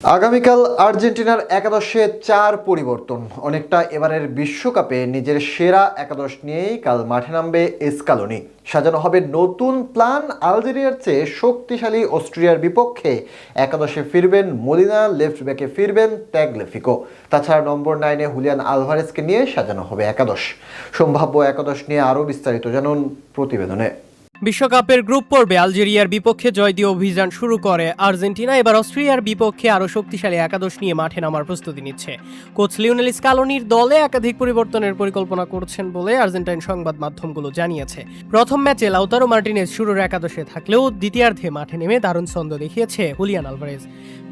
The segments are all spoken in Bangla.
আগামীকাল আর্জেন্টিনার একাদশে 4 পরিবর্তন। অনেকটা এবারের বিশ্বকাপে নিজের সেরা একাদশ নিয়েই কাল মাঠে নামবে স্কালোনি। সাজানো হবে নতুন প্ল্যান। আলজেরিয়ার চেয়ে শক্তিশালী অস্ট্রিয়ার বিপক্ষে একাদশে ফিরবেন মলিনা, লেফট ব্যাকে ফিরবেন তাগলিয়াফিকো। তাছাড়া নম্বর 9-এ হুলিয়ান আলভারেজকে নিয়ে সাজানো হবে একাদশ। সম্ভাব্য একাদশ নিয়ে আরও বিস্তারিত জানুন প্রতিবেদনে। বিশ্বকাপের গ্রুপ পর্বে আলজেরিয়ার বিপক্ষে জয় দিয়ে অভিযান শুরু করে আর্জেন্টিনা। এবার অস্ট্রিয়ার বিপক্ষে আরও শক্তিশালী একাদশ নিয়ে মাঠে নামার প্রস্তুতি নিচ্ছে। কোচ লিওনেল স্কালোনির দলে একাধিক পরিবর্তনের পরিকল্পনা করছেন বলে আর্জেন্টাইন সংবাদ মাধ্যমগুলো জানিয়েছে। প্রথম ম্যাচে লাউতারো মার্টিনেজ শুরুর একাদশে থাকলেও দ্বিতীয়ার্ধে মাঠে নেমে দারুণ ছন্দ দেখিয়েছে হুলিয়ান আলভারেজ।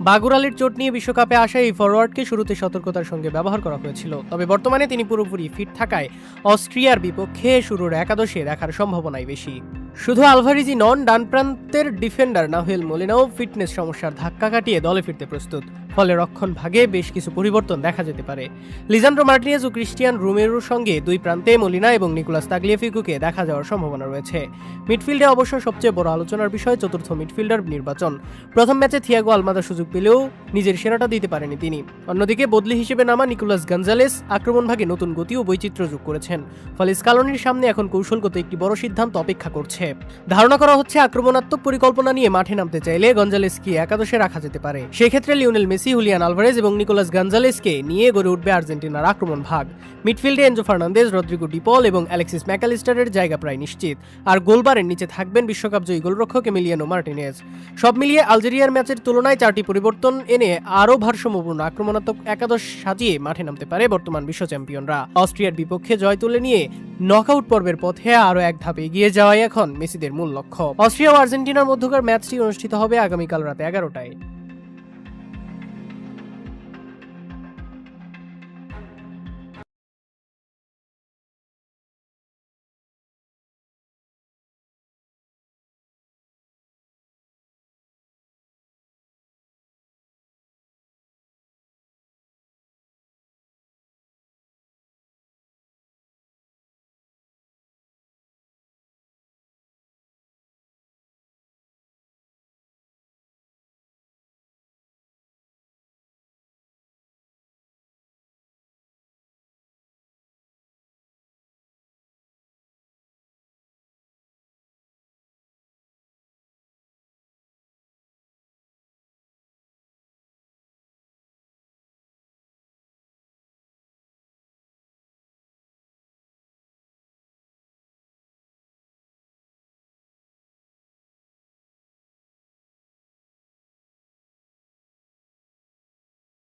বাগুরালির চোট নিয়ে বিশ্বকাপে আসা এই ফরওয়ার্ডকে শুরুতে সতর্কতার সঙ্গে ব্যবহার করা হয়েছিল, তবে বর্তমানে তিনি পুরোপুরি ফিট থাকায় অস্ট্রিয়ার বিপক্ষে শুরুর একাদশে দেখার সম্ভাবনাই বেশি। শুধু আলভারেজই নন, ডান প্রান্তের ডিফেন্ডার নাহুয়েল মোলিনাও ফিটনেস সমস্যার ধাক্কা কাটিয়ে দলে ফিরতে প্রস্তুত। ফলে রক্ষণ ভাগে বেশ কিছু পরিবর্তন দেখা যেতে পারে। লিজান্ড্রো মার্টিনেজ ও ক্রিস্টিয়ান রোমেরোর সঙ্গে দুই প্রান্তে মলিনা এবং নিকোলাস তাগলিয়াফিকোকে দেখা যাওয়ার সম্ভাবনা রয়েছে। মিডফিল্ডে অবশ্য সবচেয়ে বড় আলোচনার বিষয় চতুর্থ মিডফিল্ডার নির্বাচন। প্রথম ম্যাচে থিয়াগো আলমাদা সুযোগ পেলেও নিজের সেরাটা দিতে পারেনি তিনি। অন্যদিকে বদলি হিসেবে নামা নিকোলাস গঞ্জালেস আক্রমণভাগে নতুন গতি ও বৈচিত্র্য যোগ করেছেন। ফলে স্কালোনির সামনে এখন কৌশলগত একটি বড় সিদ্ধান্ত অপেক্ষা করছে। ধারণা করা হচ্ছে আক্রমণাত্মক পরিকল্পনা নিয়ে মাঠে নামতে চাইলে গঞ্জালেসকে একাদশে রাখা যেতে পারে। সেক্ষেত্রে লিওনেল মেসি, হুলিয়ান আলভারেজ এবং নিকোলাস গঞ্জালেসকে নিয়ে গড়ে উঠবে আর্জেন্টিনার আক্রমণ ভাগ। মিডফিল্ডে এনজো ফার্নান্দেজ, রদ্রিগো ডি পল এবং অ্যালেক্সিস ম্যাকালিস্টারের জায়গা প্রায় নিশ্চিত। আর গোলবারের নিচে থাকবেন বিশ্বকাপ জয়ী গোলরক্ষক এমিলিয়ানো মার্টিনেজ। সব মিলিয়ে আলজেরিয়ার ম্যাচের তুলনায় 4টি পরিবর্তন এনে আরও ভারসাম্যপূর্ণ আক্রমণাত্মক একাদশ সাজিয়ে মাঠে নামতে পারে বর্তমান বিশ্ব চ্যাম্পিয়নরা। অস্ট্রিয়ার বিপক্ষে জয় তুলে নিয়ে নকআউট পর্বের পথে আরও এক ধাপ এগিয়ে যাওয়াই এখন মেসিদের মূল লক্ষ্য। অস্ট্রিয়া ও আর্জেন্টিনার মধ্যকার ম্যাচটি অনুষ্ঠিত হবে আগামীকাল রাত 11টায়।